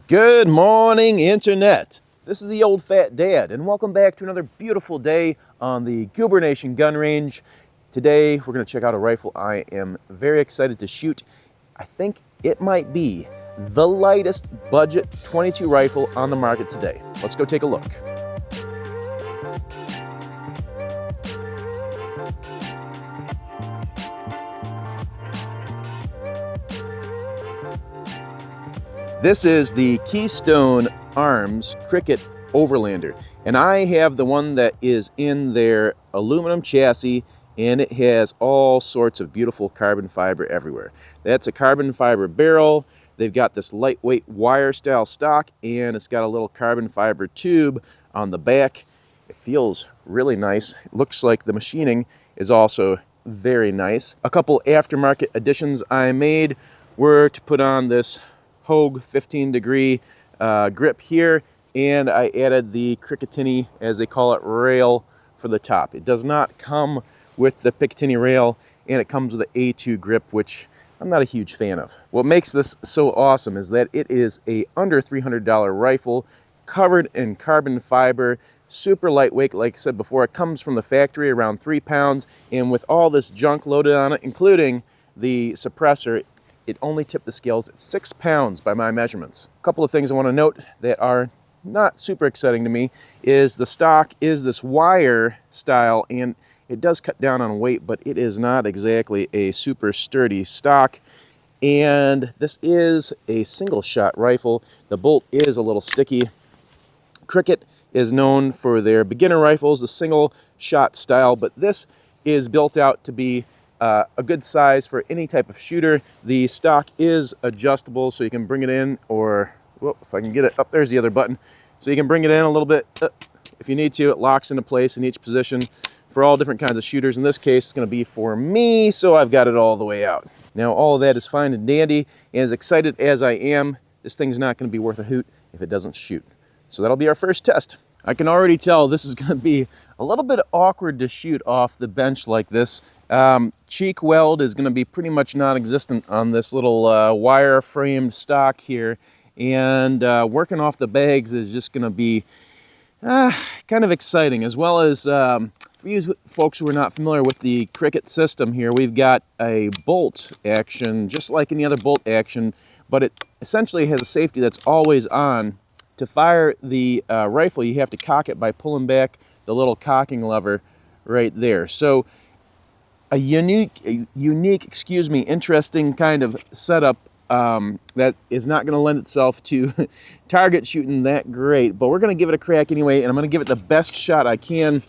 Good morning, Internet. This is the Old Fat Dad, and welcome back to another beautiful day on the Goober Nation gun range. Today, we're going to check out a rifle I am very excited to shoot. I think it might be the lightest budget .22 rifle on the market today. Let's go take a look. This is the Keystone Arms Crickett Overlander, and I have the one that is in their aluminum chassis, and it has all sorts of beautiful carbon fiber everywhere. That's a carbon fiber barrel. They've got this lightweight wire style stock, and it's got a little carbon fiber tube on the back. It feels really nice. It looks like the machining is also very nice. A couple aftermarket additions I made were to put on this Hogue 15-degree grip here, and I added the Crickett, as they call it, rail for the top. It does not come with the Picatinny rail, and it comes with an A2 grip, which I'm not a huge fan of. What makes this so awesome is that it is a under $300 rifle, covered in carbon fiber, super lightweight. Like I said before, it comes from the factory around 3 pounds, and with all this junk loaded on it, including the suppressor, it only tipped the scales at 6 pounds by my measurements. A couple of things I want to note that are not super exciting to me is the stock is this wire style, and it does cut down on weight, but it is not exactly a super sturdy stock. And this is a single shot rifle. The bolt is a little sticky. Crickett is known for their beginner rifles, the single shot style, but this is built out to be a good size for any type of shooter. The stock is adjustable, so you can bring it in, or whoop, if I can get it up, there's the other button. So you can bring it in a little bit if you need to. It locks into place in each position for all different kinds of shooters. In this case, it's going to be for me, so I've got it all the way out. Now, all of that is fine and dandy, and as excited as I am, this thing's not going to be worth a hoot if it doesn't shoot. So that'll be our first test. I can already tell this is going to be a little bit awkward to shoot off the bench like this. Cheek weld is going to be pretty much non-existent on this little wire framed stock here, and working off the bags is just going to be kind of exciting, as well as for you folks who are not familiar with the Crickett system here, we've got a bolt action just like any other bolt action, but it essentially has a safety that's always on. To fire the rifle, you have to cock it by pulling back the little cocking lever right there. So a unique, interesting kind of setup that is not going to lend itself to target shooting that great, but we're going to give it a crack anyway, and I'm going to give it the best shot I can.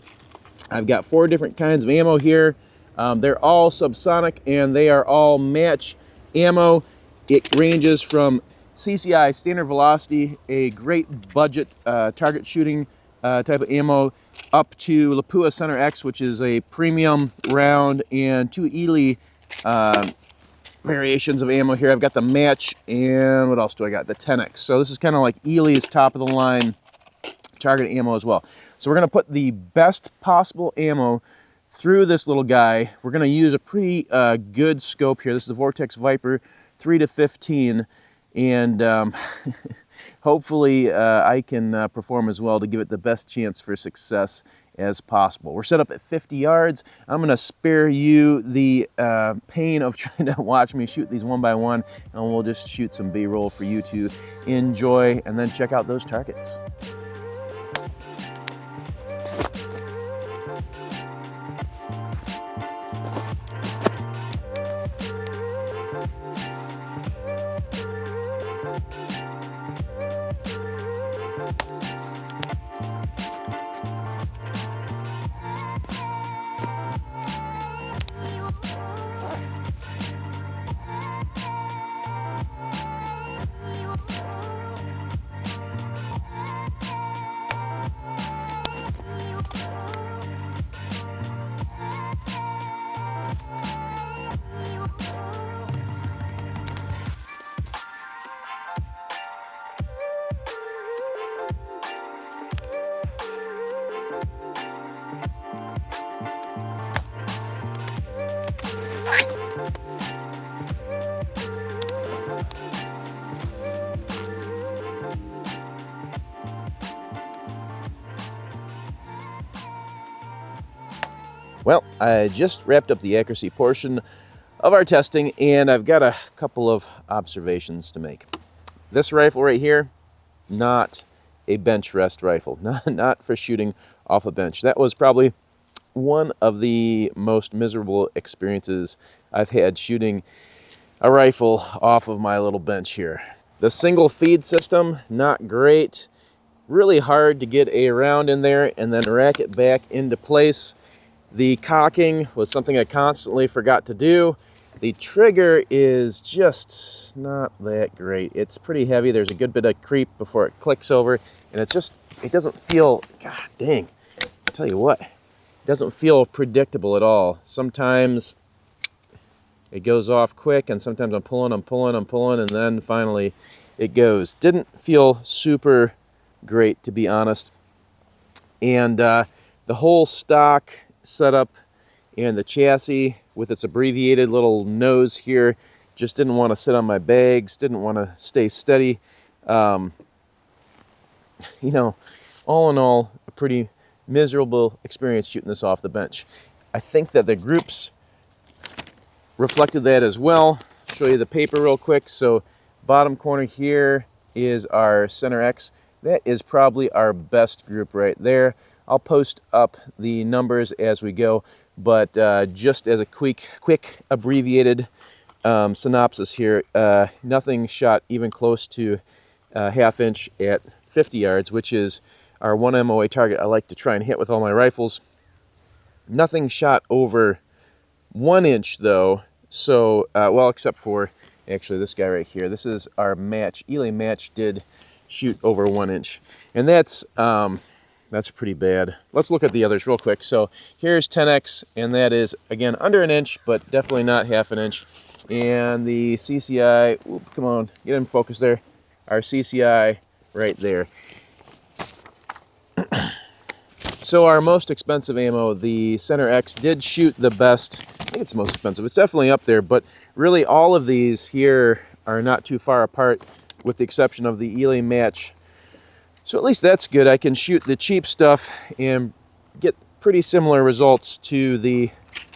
I've got 4 different kinds of ammo here. They're all subsonic, and they are all match ammo. It ranges from CCI, standard velocity, a great budget target shooting type of ammo, up to Lapua Center X, which is a premium round, and 2 Eley variations of ammo here. I've got the match, and what else do I got? The Tenex. So this is kind of like Eley's top of the line target ammo as well. So we're going to put the best possible ammo through this little guy. We're going to use a pretty good scope here. This is the Vortex Viper 3-15, and hopefully I can perform as well to give it the best chance for success as possible. We're set up at 50 yards. I'm going to spare you the pain of trying to watch me shoot these one by one, and we'll just shoot some B-roll for you to enjoy and then check out those targets. Well, I just wrapped up the accuracy portion of our testing, and I've got a couple of observations to make. This rifle right here, not a bench rest rifle, not for shooting off a bench. That was probably one of the most miserable experiences I've had shooting a rifle off of my little bench here. The single feed system, not great. Really hard to get a round in there and then rack it back into place. The cocking was something I constantly forgot to do. The trigger is just not that great. It's pretty heavy. There's a good bit of creep before it clicks over, and it doesn't feel, god dang, I'll tell you what, it doesn't feel predictable at all. Sometimes it goes off quick, and sometimes I'm pulling, and then finally it goes. Didn't feel super great, to be honest. And the whole stock setup and the chassis with its abbreviated little nose here just didn't want to sit on my bags, didn't want to stay steady. You know, all in all, a pretty miserable experience shooting this off the bench. I think that the groups reflected that as well. Show you the paper real quick. So bottom corner here is our Center X. That is probably our best group right there. I'll post up the numbers as we go, but just as a quick abbreviated synopsis here, nothing shot even close to half inch at 50 yards, which is our 1 MOA target I like to try and hit with all my rifles. Nothing shot over 1 inch though, so, well, except for actually this guy right here. This is our match. Eley match did shoot over 1 inch, and that's pretty bad. Let's look at the others real quick. So here's Tenex, and that is, again, under 1 inch, but definitely not half 1 inch. And the CCI, whoop, come on, get in focus there. Our CCI right there. So our most expensive ammo, the Center X, did shoot the best. I think it's the most expensive. It's definitely up there, but really all of these here are not too far apart, with the exception of the Eley match. So at least that's good. I can shoot the cheap stuff and get pretty similar results to the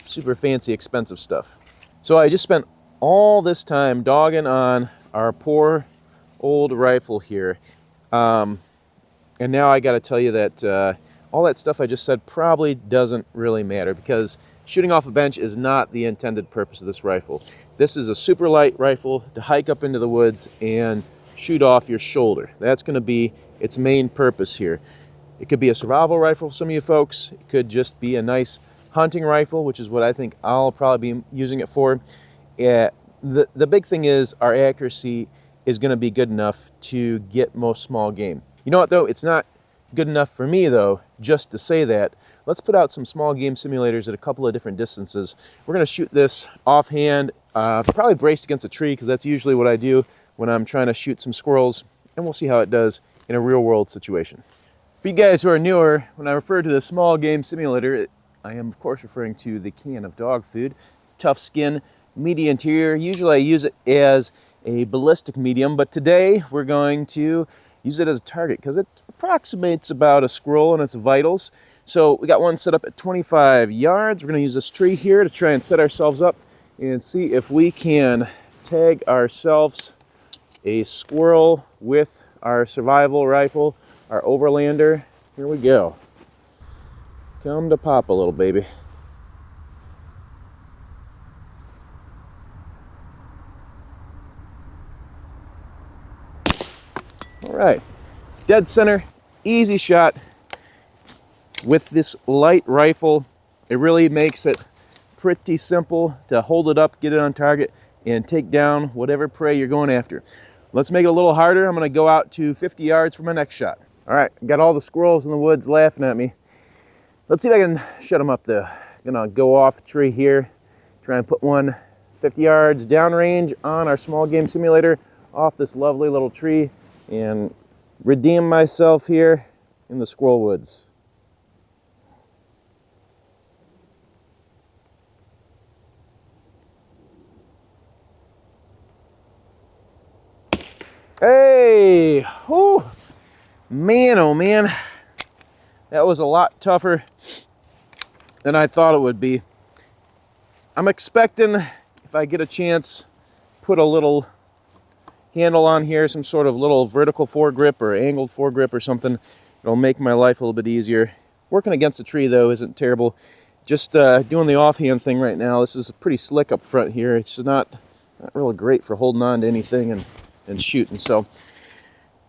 super fancy expensive stuff. So I just spent all this time dogging on our poor old rifle here. And now I got to tell you that all that stuff I just said probably doesn't really matter, because shooting off a bench is not the intended purpose of this rifle. This is a super light rifle to hike up into the woods and shoot off your shoulder. That's going to be its main purpose here. It could be a survival rifle for some of you folks. It could just be a nice hunting rifle, which is what I think I'll probably be using it for. The big thing is our accuracy is going to be good enough to get most small game. You know what though? It's not good enough for me though, just to say that. Let's put out some small game simulators at a couple of different distances. We're going to shoot this offhand, probably braced against a tree, because that's usually what I do when I'm trying to shoot some squirrels, and we'll see how it does in a real world situation. For you guys who are newer, when I refer to the small game simulator, I am of course referring to the can of dog food. Tough skin, meaty interior. Usually I use it as a ballistic medium, but today we're going to use it as a target because it approximates about a squirrel and its vitals. So we got one set up at 25 yards. We're going to use this tree here to try and set ourselves up and see if we can tag ourselves a squirrel with our survival rifle, our Overlander. Here we go. Come to pop a little, baby. All right, dead center, easy shot. With this light rifle, it really makes it pretty simple to hold it up, get it on target, and take down whatever prey you're going after. Let's make it a little harder. I'm gonna go out to 50 yards for my next shot. All right, got all the squirrels in the woods laughing at me. Let's see if I can shut them up though. I'm gonna go off the tree here, try and put one 50 yards downrange on our small game simulator off this lovely little tree and redeem myself here in the squirrel woods. Hey, whew, man, oh man, that was a lot tougher than I thought it would be. I'm expecting, if I get a chance, put a little handle on here, some sort of little vertical foregrip or angled foregrip or something. It'll make my life a little bit easier. Working against a tree, though, isn't terrible. Just doing the offhand thing right now. This is pretty slick up front here. It's not really great for holding on to anything and shooting. So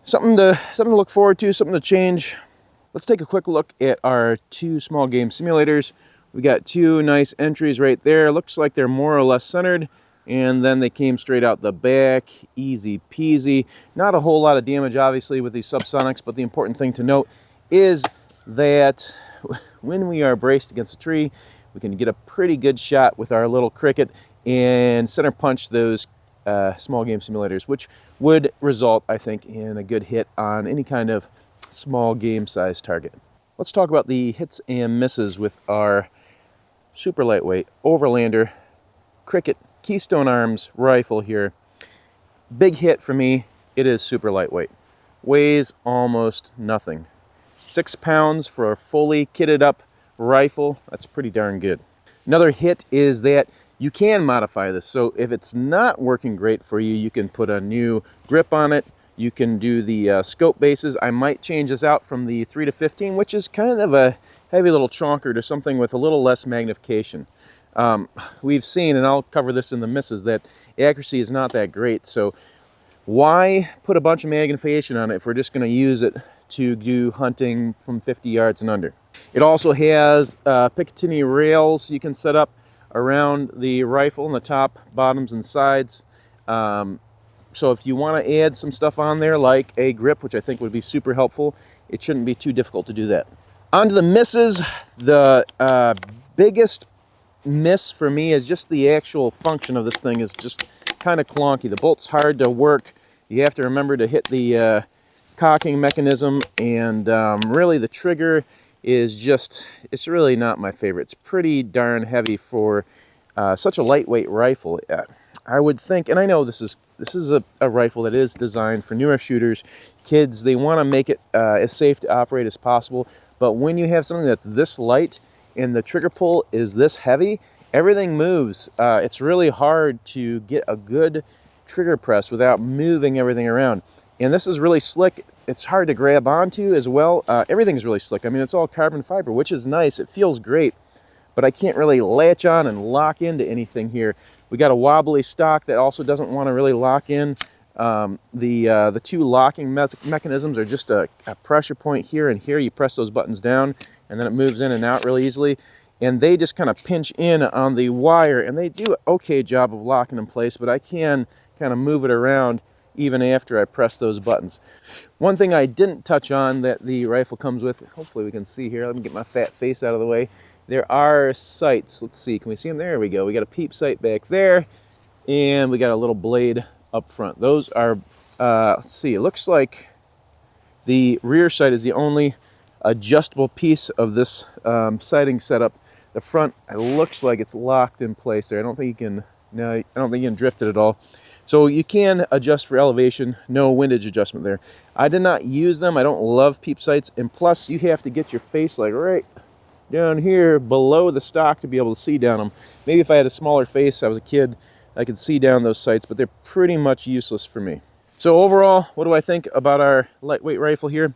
something to look forward to, something to change. Let's take a quick look at our 2 small game simulators. We got 2 nice entries right there. Looks like they're more or less centered. And then they came straight out the back, easy peasy. Not a whole lot of damage, obviously, with these subsonics, but the important thing to note is that when we are braced against a tree, we can get a pretty good shot with our little Cricket and center punch those small game simulators, which would result, I think, in a good hit on any kind of small game size target. Let's talk about the hits and misses with our super lightweight Overlander Crickett Keystone Arms rifle here. Big hit for me. It is super lightweight. Weighs almost nothing. 6 pounds for a fully kitted up rifle. That's pretty darn good. Another hit is that you can modify this. So if it's not working great for you, you can put a new grip on it. You can do the scope bases. I might change this out from the 3 to 15, which is kind of a heavy little chonker, to something with a little less magnification. We've seen, and I'll cover this in the misses, that accuracy is not that great. So why put a bunch of magnification on it if we're just going to use it to do hunting from 50 yards and under? It also has Picatinny rails you can set up around the rifle on the top, bottoms, and sides. So if you want to add some stuff on there, like a grip, which I think would be super helpful, it shouldn't be too difficult to do that. On to the misses. The biggest miss for me is just the actual function of this thing is just kind of clunky. The bolt's hard to work. You have to remember to hit the cocking mechanism, and really the trigger is just, it's really not my favorite. It's pretty darn heavy for such a lightweight rifle. I would think, and I know this is a rifle that is designed for newer shooters, kids. They want to make it as safe to operate as possible, but when you have something that's this light and the trigger pull is this heavy, everything moves. It's really hard to get a good trigger press without moving everything around. And this is really slick. It's hard to grab onto as well. Everything's really slick. I mean, it's all carbon fiber, which is nice. It feels great, but I can't really latch on and lock into anything here. We got a wobbly stock that also doesn't want to really lock in. The 2 locking mechanisms are just a pressure point here and here. You press those buttons down, and then it moves in and out really easily. And they just kind of pinch in on the wire, and they do an okay job of locking in place, but I can kind of move it around even after I press those buttons. One thing I didn't touch on that the rifle comes with, hopefully we can see here, let me get my fat face out of the way. There are sights. Let's see, can we see them? There we go. We got a peep sight back there, and we got a little blade up front. Those are, let's see, it looks like the rear sight is the only adjustable piece of this sighting setup. The front, it looks like it's locked in place there. I don't think you can, no, I don't think you can drift it at all. So you can adjust for elevation, no windage adjustment there. I did not use them. I don't love peep sights, and plus you have to get your face like right down here below the stock to be able to see down them. Maybe if I had a smaller face, I was a kid, I could see down those sights, but they're pretty much useless for me. So overall, what do I think about our lightweight rifle here?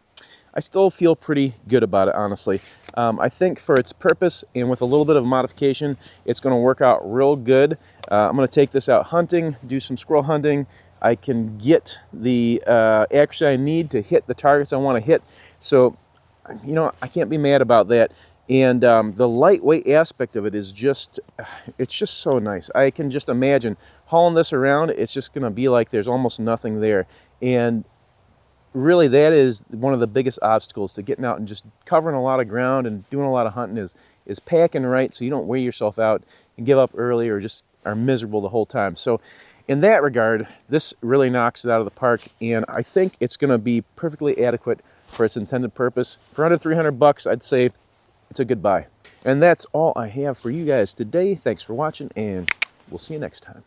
I still feel pretty good about it, honestly. I think for its purpose and with a little bit of modification, it's going to work out real good. I'm going to take this out hunting, do some squirrel hunting. I can get the accuracy I need to hit the targets I want to hit. So, you know, I can't be mad about that. And the lightweight aspect of it is just, it's just so nice. I can just imagine hauling this around. It's just going to be like there's almost nothing there. And really, that is one of the biggest obstacles to getting out and just covering a lot of ground and doing a lot of hunting is packing right so you don't wear yourself out and give up early or just are miserable the whole time. So in that regard, this really knocks it out of the park, and I think it's going to be perfectly adequate for its intended purpose. For under $300, I'd say it's a good buy. And that's all I have for you guys today. Thanks for watching, and we'll see you next time.